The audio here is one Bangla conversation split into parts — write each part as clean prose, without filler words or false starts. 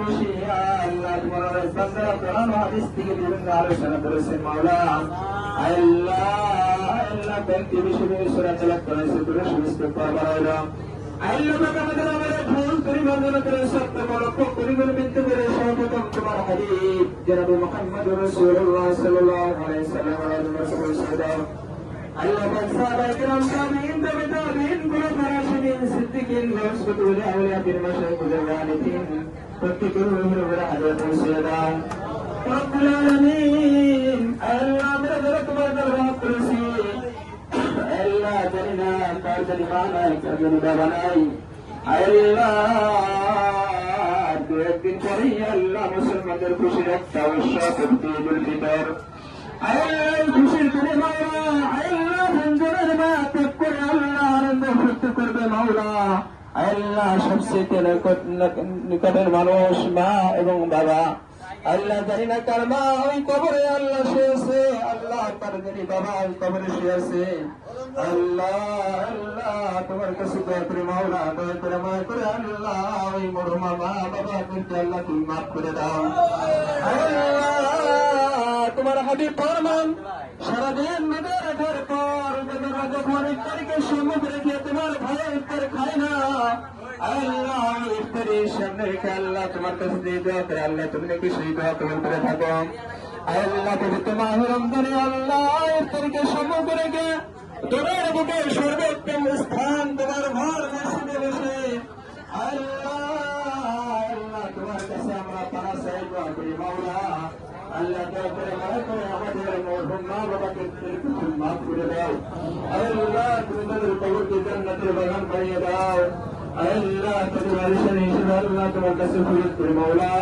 বেশি আল্লাহ তোমার বান্দারা কোরআন হাদিস থেকে বিভিন্ন আলোচনা করেছেন মাওলা আল্লাহ আল্লাহ ব্যক্তি বেশি বেশি সূরা তেলাওয়াত করেছে পুরো সমস্ত পাওয়া আল্লাহ পাক আমাদের ভুল পরিবর্তন করে সত্য লক্ষ পরিমাণ বিনতে করে সর্বপ্রথম তোমার হাবিব জনাব মুহাম্মদ রাসূলুল্লাহ সাল্লাল্লাহু আলাইহি সাল্লাম আল্লাহ পাক সাহাবায়ে কেরাম তাবিঈন তাবিঈন খুলাফায়ে রাশিদিন সিদ্দিকিন রাসূলুল আউলিয়া বিন মাশাইখুল ওয়ালিদিন প্রত্যেকের উপরে হাদিয়া পৌঁছে দাও রব্বুল আলামিন আল্লাহ আমরা যারা তোমার দরবার করেছি আল্লাহ জানি না কার জানি মা নাই কার জানি বাবা নাই আল্লাহ দু একদিন পরেই আল্লাহ মুসলমানদের খুশির একটা উৎসব ঈদুল ফিতর আল্লাহ খুশির দিনে মাওলা আল্লাহ সঞ্জনের মা ত্যাগ করে আল্লাহ আনন্দ ফুর্তি করবে মাওলা আল্লাহ সবচেয়ে নিকটের মানুষ মা এবং বাবা আল্লাহ জানি না কার মা ওই কবরে আল্লাহ শুয়েছে আল্লাহ তার জানি বাবা ওই কবরে শুয়েছে আল্লাহ আল্লাহ তোমার কাছে দয়া করে মাওলা দয়া করে মা করে আল্লাহ ওই মরহুমা মা বাবা কিন্তু আল্লাহ তুমি মাফ করে দাও আল্লাহ তোমার হাবিব ফরমান সারাদিন রোজা রাখার পর যখন ইফতারিকে সম্মুখে রেখে তোমার ভাই ইফতার খায় না আল্লাহ ইফতারের সামনে রেখে আল্লাহ তোমার কাছে দিয়ে দেওয়া করে আল্লাহ তুমি নাকি সেই দোয়া কবুল করে থাকো আল্লাহ পবিত্র মাহ রমজানে আল্লাহ ইফতারিকে সম্মুখে রেখে তোমার বুকে সর্বোত্তম স্থান তোমার ঘর মসজিদে বসে আল্লাহ আল্লাহ তোমার কাছে আমরা পারা চাই দোয়া করি মাওলা আল্লাহ দয়া করে মায়া করে আমাদের মরহুম মা বাবাকে তুমি মাফ করে দাও আল্লাহ তুমি তাদের কবরকে জান্নাতের বাগান বানিয়ে দাও আল্লাহ তাদের আলিশান হিসেবে আল্লাহ তোমার কাছে ফরিয়াদ করি মাওলা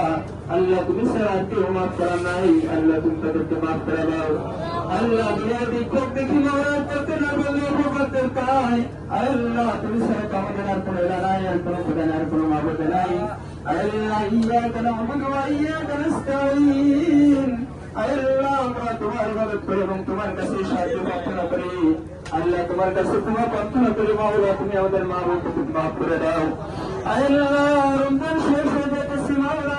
আল্লাহ তুমি ছাড়া কেউ মাফ করা নাই আল্লাহ তুমি তাদেরকে মাফ করে দাও আল্লাহ দুনিয়ার বিক্ষোভ দেখি মাওলা করতে না বললে করতে পাই আল্লাহ তুমি ছাড়া তো আমাদের আর কোনো এলা নাই আর কোনো খোদা নাই আর কোনো মাবুদ নাই আল্লাহ ইয়াকা না'বুদু ওয়া ইয়াকা নাস্তাঈন আল্লাহ আমরা তোমার ইবাদত করি এবং তোমার কাছে সাহায্য প্রার্থনা করি আল্লাহ তোমার কাছে তোমার প্রার্থনা করি মাওলা তুমি আমাদের মা বাবাকে তুমি মাফ করে দাও আল্লাহ রমজান শেষ হয়ে যেতেছে মাওলা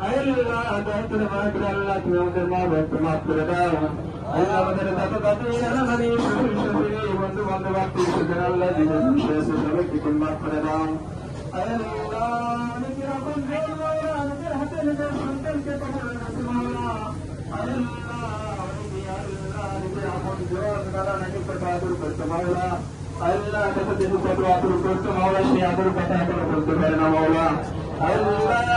আল্লাহ দয়া করে মায়া করে আল্লাহ তুমি আমাদের মা বাবাকে মাফ করে দাও আল্লাহ আমাদের দাদা দাদি নানা নানি শ্বশুর শাশুড়ি বন্ধু বান্ধব আত্মীয় স্বজন আল্লাহ জীবন শেষ সবাইকে তুমি মাফ করে দাও আল্লাহ নিজের আপন মাওলা নিজের হাতে নিজের সন্তানকে তোমার কাছে মাওলা আল্লাহ আদর করতে মাওলা সেই আদর কথা বলতে পারে না মাওলা আল্লাহ